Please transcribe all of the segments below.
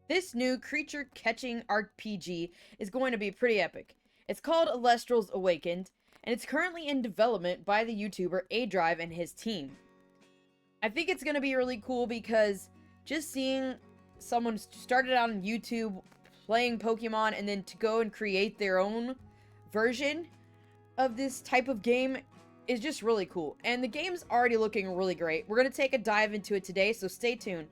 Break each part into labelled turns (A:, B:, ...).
A: This new creature catching RPG is going to be pretty epic. It's called Elestrals Awakened, and it's currently in development by the YouTuber Adrive and his team. I think it's going to be really cool because just seeing someone started out on YouTube playing Pokemon and then to go and create their own version of this type of game is just really cool. And the game's already looking really great. We're going to take a dive into it today, so stay tuned.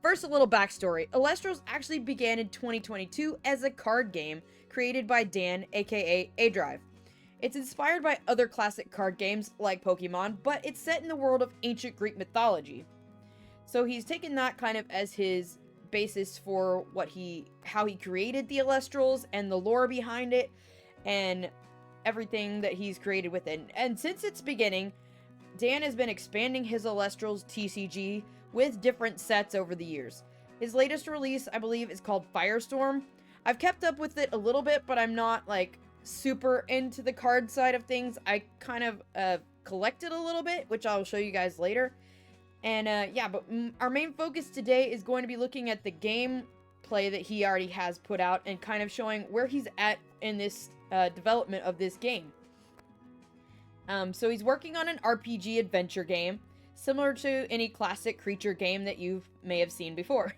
A: First, a little backstory. Elestrals actually began in 2022 as a card game created by Dan, aka Adrive. It's inspired by other classic card games like Pokemon, but it's set in the world of ancient Greek mythology. So he's taken that kind of as his basis for how he created the Elestrals and the lore behind it and everything that he's created within. And since its beginning, Dan has been expanding his Elestrals TCG with different sets over the years. His latest release, I believe, is called Firestorm. I've kept up with it a little bit, but I'm not, like, super into the card side of things. I kind of collected a little bit, which I'll show you guys later. And, yeah, but our main focus today is going to be looking at the gameplay that he already has put out and kind of showing where he's at in this development of this game. So he's working on an RPG adventure game, similar to any classic creature game that you may have seen before.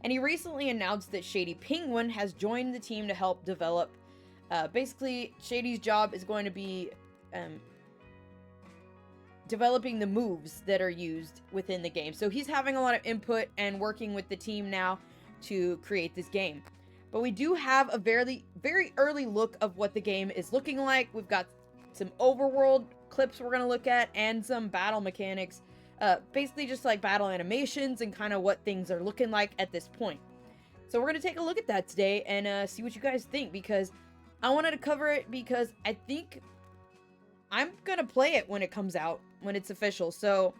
A: And he recently announced that Shady Penguin has joined the team to help develop. Basically, Shady's job is going to be developing the moves that are used within the game. So he's having a lot of input and working with the team now to create this game. But we do have a very, very early look of what the game is looking like. We've got some overworld clips we're going to look at and some battle mechanics. Basically just like battle animations and kind of what things are looking like at this point. So we're going to take a look at that today and see what you guys think, because I wanted to cover it because I think I'm going to play it when it comes out, when it's official. So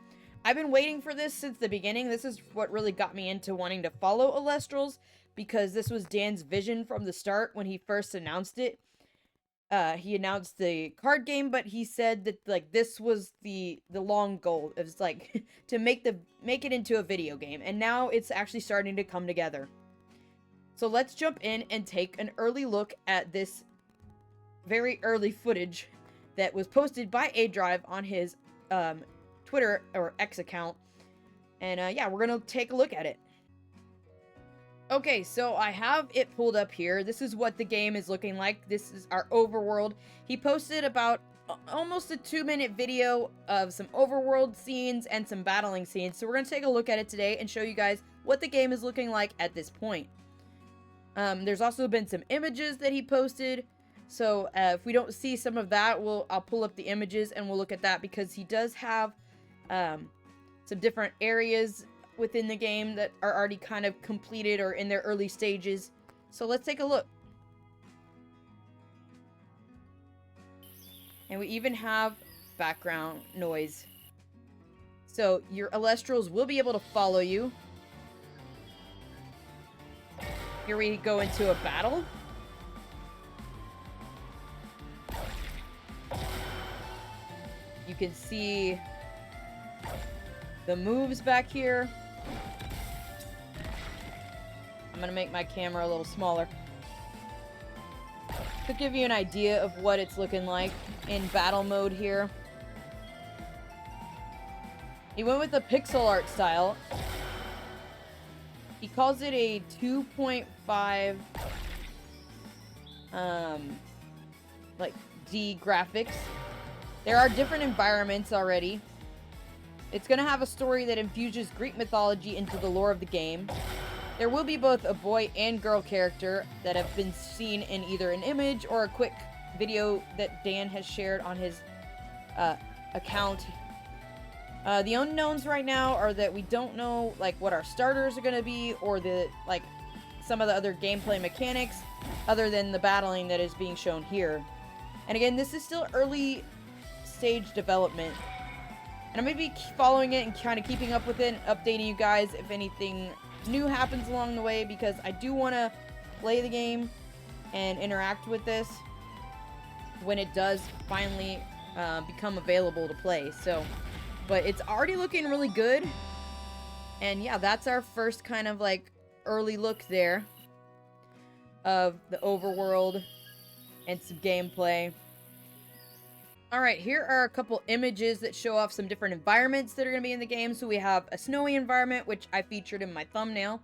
A: I've been waiting for this since the beginning. This is what really got me into wanting to follow Elestrals, because this was Dan's vision from the start when he first announced it. He announced the card game, but he said that, like, this was the long goal. It was like to make it into a video game, and now it's actually starting to come together. So let's jump in and take an early look at this very early footage that was posted by Adrive on his Twitter or X account. And yeah, we're gonna take a look at it. Okay, so I have it pulled up here. This is what the game is looking like. This is our overworld. He posted about almost a 2-minute video of some overworld scenes and some battling scenes. So we're going to take a look at it today and show you guys what the game is looking like at this point. There's also been some images that he posted. So if we don't see some of that, I'll pull up the images and we'll look at that, because he does have some different areas within the game that are already kind of completed or in their early stages. So let's take a look. And we even have background noise. So your Elestrals will be able to follow you. Here we go into a battle. You can see the moves back here. I'm gonna make my camera a little smaller to give you an idea of what it's looking like in battle mode here. He went with the pixel art style. He calls it a 2.5 like D graphics. There are different environments already. It's gonna have a story that infuses Greek mythology into the lore of the game. There will be both a boy and girl character that have been seen in either an image or a quick video that Dan has shared on his account. The unknowns right now are that we don't know, like, what our starters are gonna be, or some of the other gameplay mechanics other than the battling that is being shown here. And again, this is still early stage development. And I'm going to be following it and kind of keeping up with it and updating you guys if anything new happens along the way, because I do want to play the game and interact with this when it does finally become available to play. So, but it's already looking really good. And yeah, that's our first kind of like early look there of the overworld and some gameplay. Alright, here are a couple images that show off some different environments that are going to be in the game. So we have a snowy environment, which I featured in my thumbnail.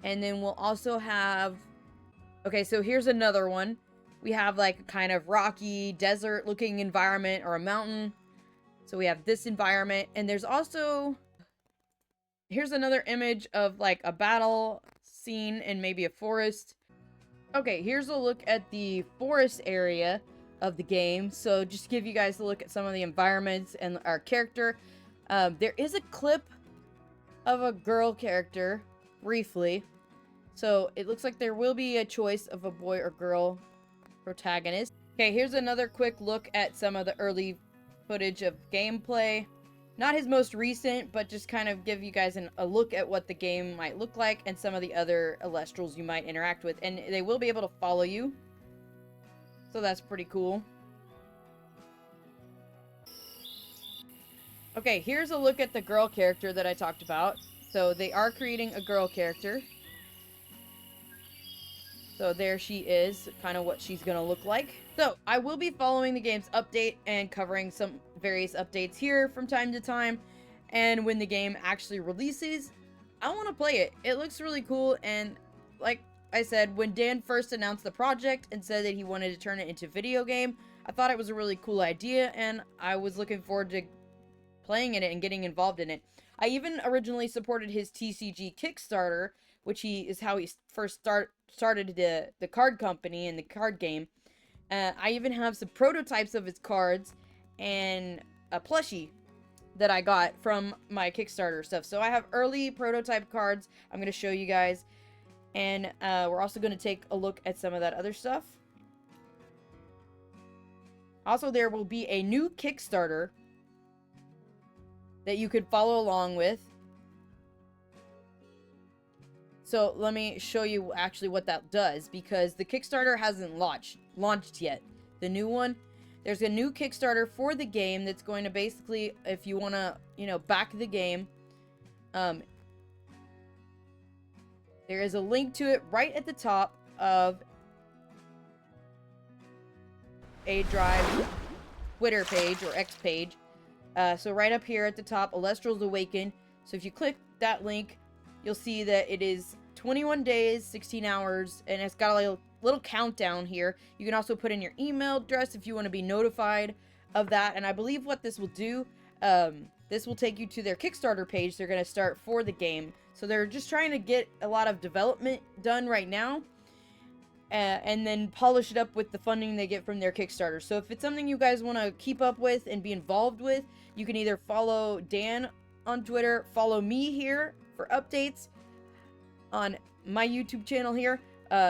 A: And then we'll also have... Okay, so here's another one. We have like a kind of rocky, desert-looking environment or a mountain. So we have this environment. And there's also... Here's another image of like a battle scene and maybe a forest. Okay, here's a look at the forest area of the game. So just to give you guys a look at some of the environments and our character. There is a clip of a girl character, briefly. So it looks like there will be a choice of a boy or girl protagonist. Okay, here's another quick look at some of the early footage of gameplay. Not his most recent, but just kind of give you guys a look at what the game might look like and some of the other Elestrals you might interact with. And they will be able to follow you. So that's pretty cool. Okay, here's a look at the girl character that I talked about. So they are creating a girl character. So there she is, kind of what she's going to look like. So I will be following the game's update and covering some various updates here from time to time. And when the game actually releases, I want to play it. It looks really cool. And like I said, when Dan first announced the project and said that he wanted to turn it into a video game, I thought it was a really cool idea, and I was looking forward to playing in it and getting involved in it. I even originally supported his TCG Kickstarter, which is how he first started the card company and the card game. I even have some prototypes of his cards and a plushie that I got from my Kickstarter stuff. So I have early prototype cards I'm going to show you guys. And we're also going to take a look at some of that other stuff. Also, there will be a new Kickstarter that you could follow along with. So let me show you actually what that does, because the Kickstarter hasn't launched yet. The new one, there's a new Kickstarter for the game that's going to basically, if you want to, back the game, there is a link to it right at the top of Adrive Twitter page or X page. So right up here at the top, Elestrals Awaken. So if you click that link, you'll see that it is 21 days, 16 hours, and it's got a little countdown here. You can also put in your email address if you want to be notified of that. And I believe what this will do, this will take you to their Kickstarter page they're going to start for the game. So they're just trying to get a lot of development done right now, and then polish it up with the funding they get from their Kickstarter. So if it's something you guys want to keep up with and be involved with, you can either follow Dan on Twitter, follow me here for updates on my YouTube channel here.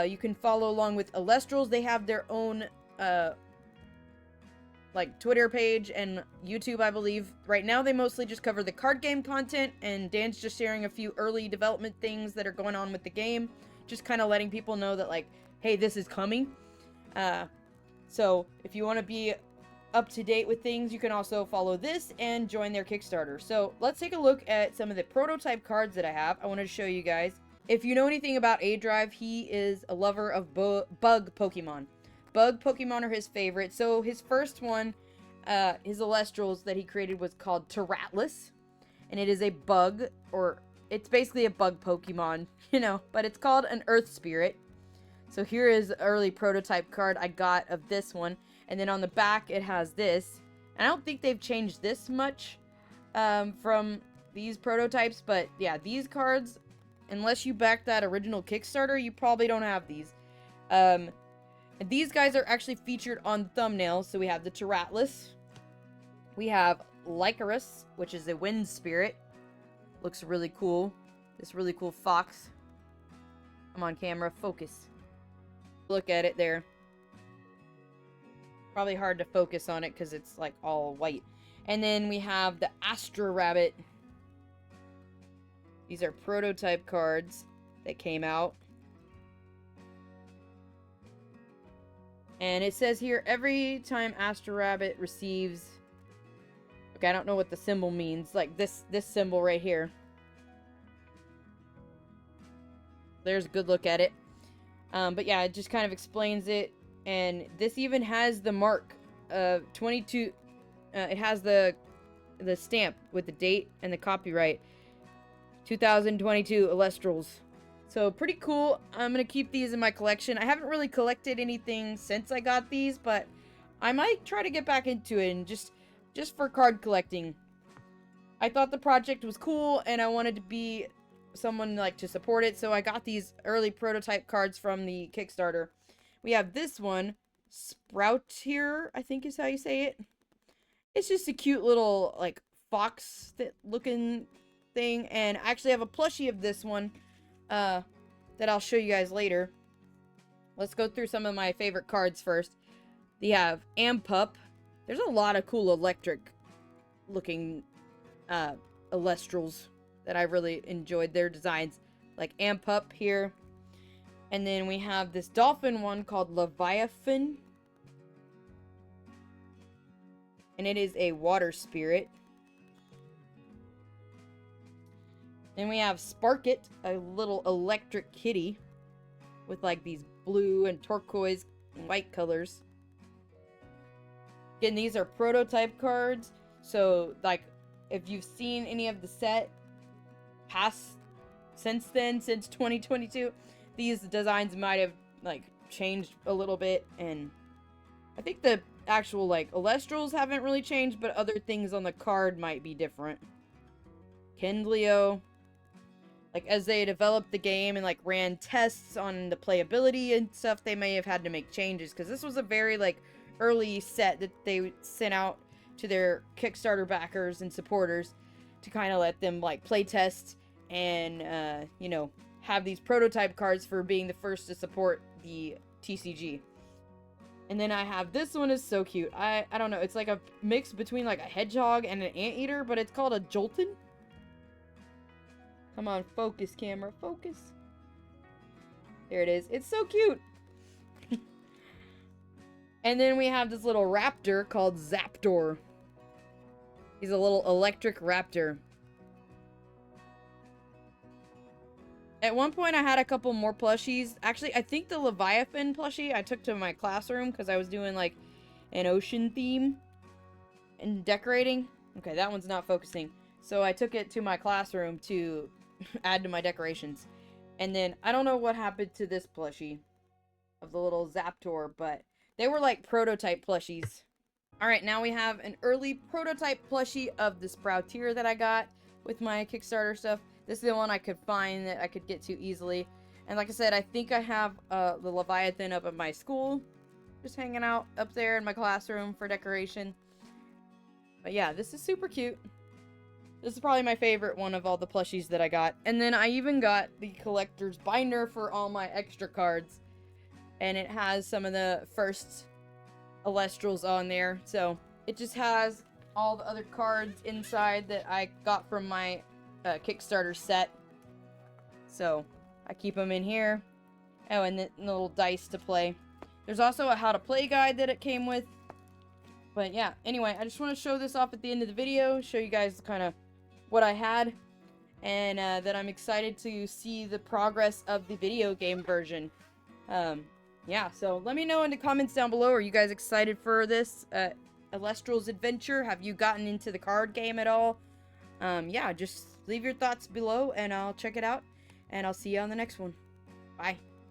A: You can follow along with Elestrals. They have their own like Twitter page and YouTube, I believe. Right now, they mostly just cover the card game content, and Dan's just sharing a few early development things that are going on with the game. Just kind of letting people know that, like, hey, this is coming. So if you want to be up to date with things, you can also follow this and join their Kickstarter. So let's take a look at some of the prototype cards that I have. I want to show you guys. If you know anything about Adrive, he is a lover of bug Pokemon. Bug Pokemon are his favorite. So his first one, his Elestrals that he created was called Terratless. And it is a bug, or it's basically a bug Pokemon, but it's called an Earth Spirit. So here is an early prototype card I got of this one. And then on the back, it has this. And I don't think they've changed this much from these prototypes. But yeah, these cards, unless you back that original Kickstarter, you probably don't have these. And these guys are actually featured on the thumbnail. So we have the Terratless. We have Lycarus, which is a wind spirit. Looks really cool. This really cool fox. I'm on camera. Focus. Look at it there. Probably hard to focus on it because it's like all white. And then we have the Astra Rabbit. These are prototype cards that came out. And it says here, every time Astra Rabbit receives... Okay, I don't know what the symbol means. Like this symbol right here. there's a good look at it. But yeah, it just kind of explains it. And this even has the mark of 22. It has the stamp with the date and the copyright. 2022 Elestrals. So pretty cool. I'm going to keep these in my collection. I haven't really collected anything since I got these, but I might try to get back into it and just for card collecting. I thought the project was cool and I wanted to be someone like to support it, so I got these early prototype cards from the Kickstarter. We have this one, Sprout here, I think is how you say it. It's just a cute little like fox looking thing, and I actually have a plushie of this one that I'll show you guys later. Let's go through some of my favorite cards first. We have Ampup. There's a lot of cool electric looking Elestrals that I really enjoyed their designs, like Ampup here. And then we have this dolphin one called Leviathan, and it is a water spirit. Then we have Sparkit, a little electric kitty with like these blue and turquoise and white colors. Again, these are prototype cards, so like if you've seen any of the set since 2022, these designs might have like changed a little bit, and I think the actual like Elestrals haven't really changed, but other things on the card might be different. Kendleo, like as they developed the game and like ran tests on the playability and stuff, they may have had to make changes, because this was a very like early set that they sent out to their Kickstarter backers and supporters to kind of let them like play test and you know, have these prototype cards for being the first to support the TCG. And then I have this one, is so cute. I don't know, it's like a mix between like a hedgehog and an anteater, but it's called a Jolton. Come on, focus camera, focus. There it is. It's so cute. And then we have this little raptor called Zaptor. He's a little electric raptor. At one point, I had a couple more plushies. Actually, I think the Leviathan plushie I took to my classroom because I was doing like an ocean theme and decorating. Okay, that one's not focusing. So I took it to my classroom to add to my decorations. And then I don't know what happened to this plushie of the little Zaptor, but they were like prototype plushies. Alright, now we have an early prototype plushie of the Sprouteer that I got with my Kickstarter stuff. This is the one I could find that I could get to easily. And like I said, I think I have the Leviathan up at my school, just hanging out up there in my classroom for decoration. But yeah, this is super cute. This is probably my favorite one of all the plushies that I got. And then I even got the collector's binder for all my extra cards. And it has some of the first Elestrals on there. So it just has all the other cards inside that I got from my Kickstarter set. So I keep them in here. Oh, and the little dice to play. There's also a how to play guide that it came with. But yeah, anyway, I just want to show this off at the end of the video. Show you guys kind of what I had. And that I'm excited to see the progress of the video game version. Yeah, so let me know in the comments down below. Are you guys excited for this Elestrals adventure? Have you gotten into the card game at all? Yeah, just leave your thoughts below and I'll check it out. And I'll see you on the next one. Bye.